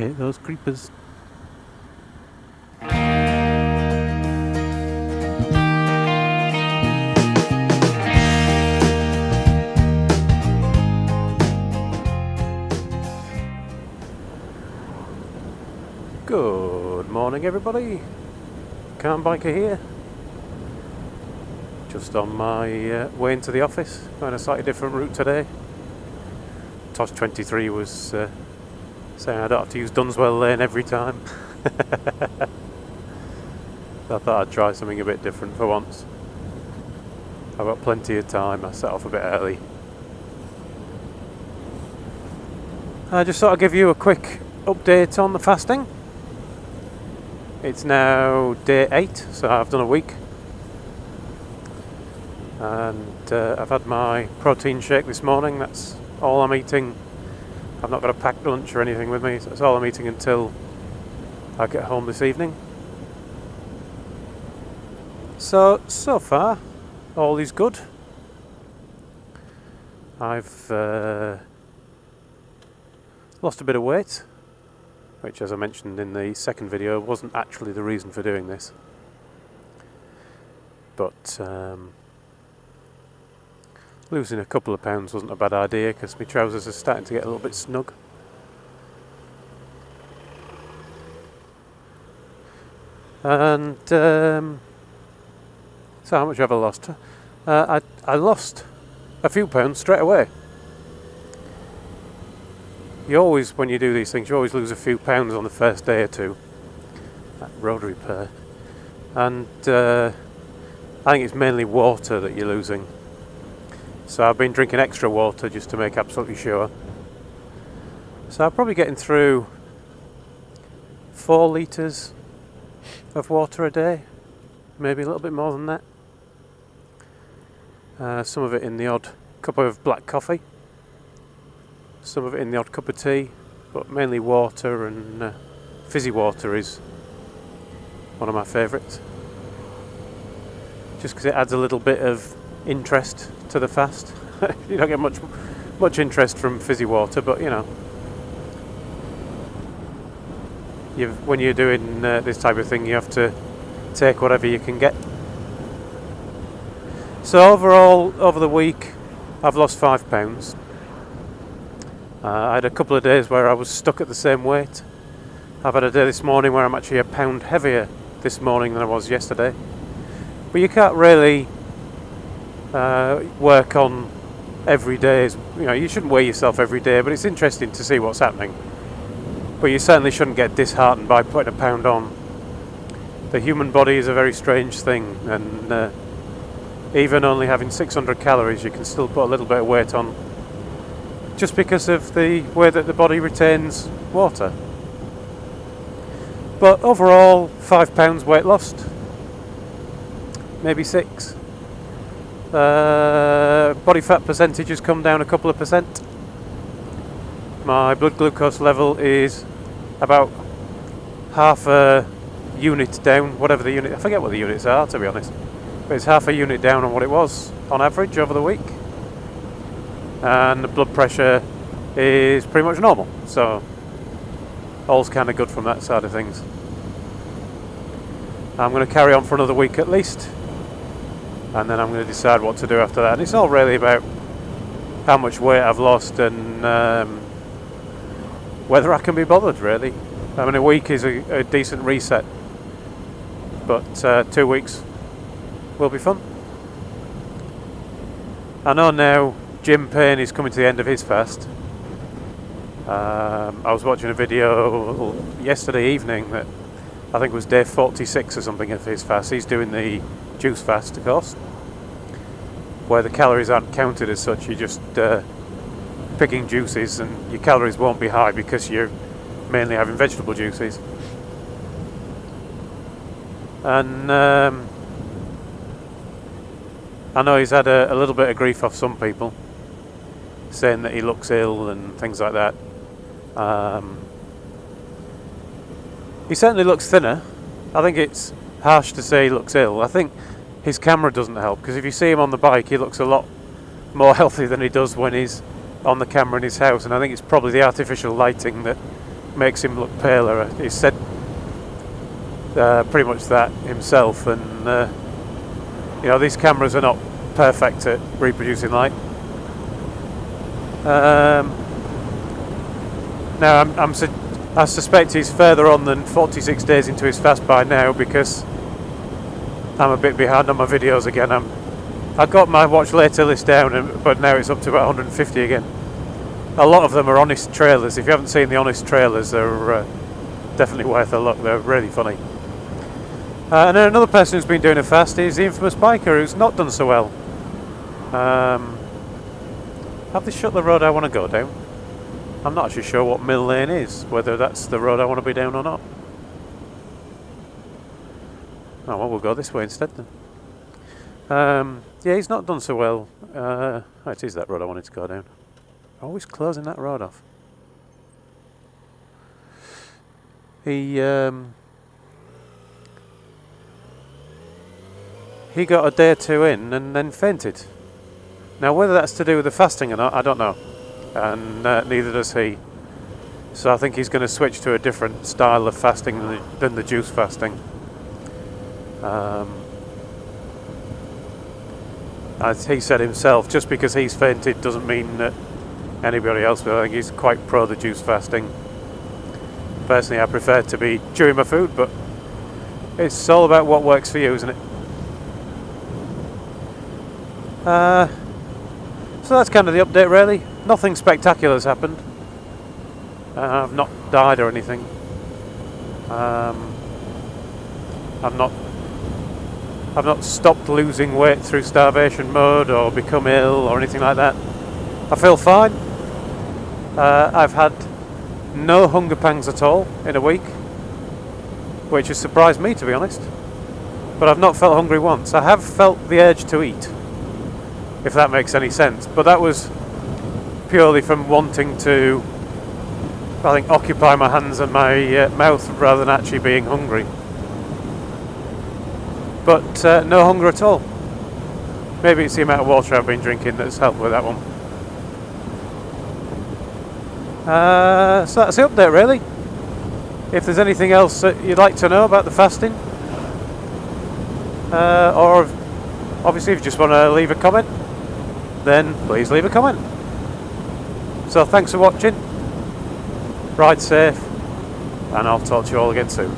hate those creepers. Good morning everybody, Car Biker here. Just on my way into the office, going a slightly different route today. Tosh 23 was saying I don't have to use Dunswell Lane every time. So I thought I'd try something a bit different for once. I've got plenty of time, I set off a bit early. I just thought I'd give you a quick update on the fasting. It's now day 8, so I've done a week. And I've had my protein shake this morning, that's all I'm eating. I've not got a packed lunch or anything with me, so that's all I'm eating until I get home this evening. So far, all is good. I've lost a bit of weight, which, as I mentioned in the second video, wasn't actually the reason for doing this. But losing a couple of pounds wasn't a bad idea because my trousers are starting to get a little bit snug. And so how much have I lost? I lost a few pounds straight away. You always, when you do these things, you always lose a few pounds on the first day or two. That road repair. And I think it's mainly water that you're losing. So I've been drinking extra water just to make absolutely sure. So I'm probably getting through 4 litres of water a day. Maybe a little bit more than that. Some of it in the odd cup of black coffee. Some of it in the odd cup of tea. But mainly water, and fizzy water is one of my favourites. Just because it adds a little bit of interest to the fast. You don't get much interest from fizzy water, but you know, when you're doing this type of thing, you have to take whatever you can get. So overall, over the week, I've lost 5 pounds. I had a couple of days where I was stuck at the same weight. I've had a day this morning where I'm actually a pound heavier this morning than I was yesterday. But you can't really work on every day. You know, you shouldn't weigh yourself every day, but it's interesting to see what's happening. But you certainly shouldn't get disheartened by putting a pound on. The human body is a very strange thing, and even only having 600 calories, you can still put a little bit of weight on, just because of the way that the body retains water. But overall, 5 pounds weight lost, maybe 6. Body fat percentage has come down a couple of percent. My blood glucose level is about half a unit down, whatever the unit, I forget what the units are to be honest, but it's half a unit down on what it was on average over the week. And the blood pressure is pretty much normal, so all's kind of good from that side of things. I'm going to carry on for another week at least, and then I'm going to decide what to do after that. And it's all really about how much weight I've lost and whether I can be bothered, really. I mean, a week is a decent reset, but 2 weeks will be fun. I know now Jim Payne is coming to the end of his fast. I was watching a video yesterday evening that I think was day 46 or something of his fast. He's doing the juice fast, of course, where the calories aren't counted as such. You're just picking juices, and your calories won't be high because you're mainly having vegetable juices. And I know he's had a little bit of grief off some people, saying that he looks ill and things like that. He certainly looks thinner. I think it's harsh to say he looks ill. I think his camera doesn't help, because if you see him on the bike, he looks a lot more healthy than he does when he's on the camera in his house, and I think it's probably the artificial lighting that makes him look paler. He said pretty much that himself, and you know, these cameras are not perfect at reproducing light. Now I suspect he's further on than 46 days into his fast by now, because I'm a bit behind on my videos again. I got my watch later list down, but now it's up to about 150 again. A lot of them are honest trailers. If you haven't seen the honest trailers, they're definitely worth a look. They're really funny. And then another person who's been doing a fast is the infamous biker, who's not done so well. Have they shut the road I want to go down? I'm not actually sure what Mill Lane is, whether that's the road I want to be down or not. Oh well, we'll go this way instead then. Yeah, he's not done so well. It is that road I wanted to go down. Always closing that road off. He got a day or two in and then fainted. Now whether that's to do with the fasting or not, I don't know. And neither does he. So I think he's going to switch to a different style of fasting than the juice fasting. As he said himself, just because he's fainted doesn't mean that anybody else will. I think he's quite pro the juice fasting. Personally, I prefer to be chewing my food, but it's all about what works for you, isn't it? So that's kind of the update, really. Nothing spectacular has happened. I've not died or anything. I've not stopped losing weight through starvation mode or become ill or anything like that. I feel fine. I've had no hunger pangs at all in a week, which has surprised me, to be honest. But I've not felt hungry once. I have felt the urge to eat, if that makes any sense. But that was purely from wanting to, I think, occupy my hands and my mouth rather than actually being hungry. But no hunger at all. Maybe it's the amount of water I've been drinking that's helped with that one. So that's the update, really. If there's anything else that you'd like to know about the fasting, or obviously if you just want to leave a comment, then please leave a comment. So thanks for watching, ride safe, and I'll talk to you all again soon.